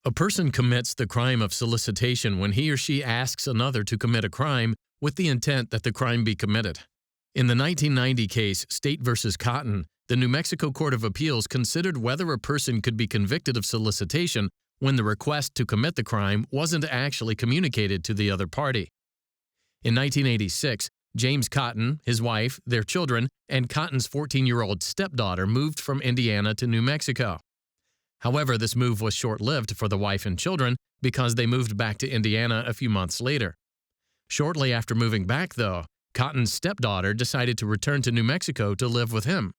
A person commits the crime of solicitation when he or she asks another to commit a crime with the intent that the crime be committed. In the 1990 case, State v. Cotton, the New Mexico Court of Appeals considered whether a person could be convicted of solicitation when the request to commit the crime wasn't actually communicated to the other party. In 1986, James Cotton, his wife, their children, and Cotton's 14-year-old stepdaughter moved from Indiana to New Mexico. However, this move was short-lived for the wife and children because they moved back to Indiana a few months later. Shortly after moving back, though, Cotton's stepdaughter decided to return to New Mexico to live with him.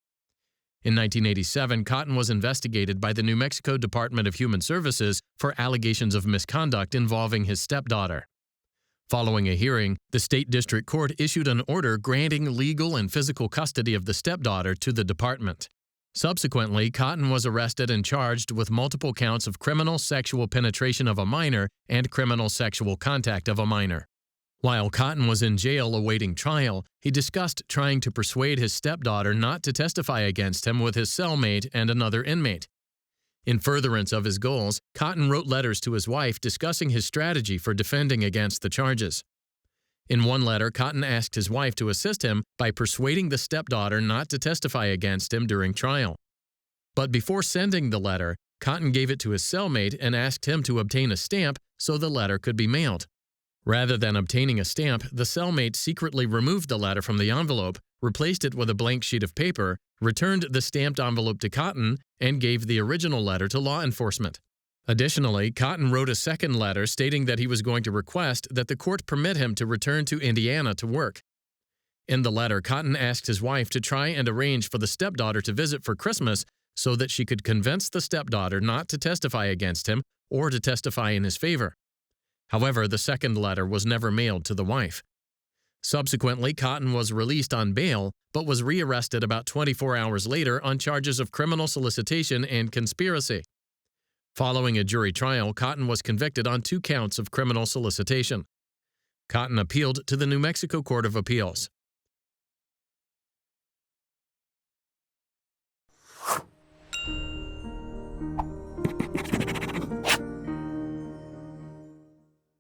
In 1987, Cotton was investigated by the New Mexico Department of Human Services for allegations of misconduct involving his stepdaughter. Following a hearing, the state district court issued an order granting legal and physical custody of the stepdaughter to the department. Subsequently, Cotton was arrested and charged with multiple counts of criminal sexual penetration of a minor and criminal sexual contact of a minor. While Cotton was in jail awaiting trial, he discussed trying to persuade his stepdaughter not to testify against him with his cellmate and another inmate. In furtherance of his goals, Cotton wrote letters to his wife discussing his strategy for defending against the charges. In one letter, Cotton asked his wife to assist him by persuading the stepdaughter not to testify against him during trial. But before sending the letter, Cotton gave it to his cellmate and asked him to obtain a stamp so the letter could be mailed. Rather than obtaining a stamp, the cellmate secretly removed the letter from the envelope, replaced it with a blank sheet of paper, returned the stamped envelope to Cotton, and gave the original letter to law enforcement. Additionally, Cotton wrote a second letter stating that he was going to request that the court permit him to return to Indiana to work. In the letter, Cotton asked his wife to try and arrange for the stepdaughter to visit for Christmas so that she could convince the stepdaughter not to testify against him or to testify in his favor. However, the second letter was never mailed to the wife. Subsequently, Cotton was released on bail, but was rearrested about 24 hours later on charges of criminal solicitation and conspiracy. Following a jury trial, Cotton was convicted on 2 counts of criminal solicitation. Cotton appealed to the New Mexico Court of Appeals.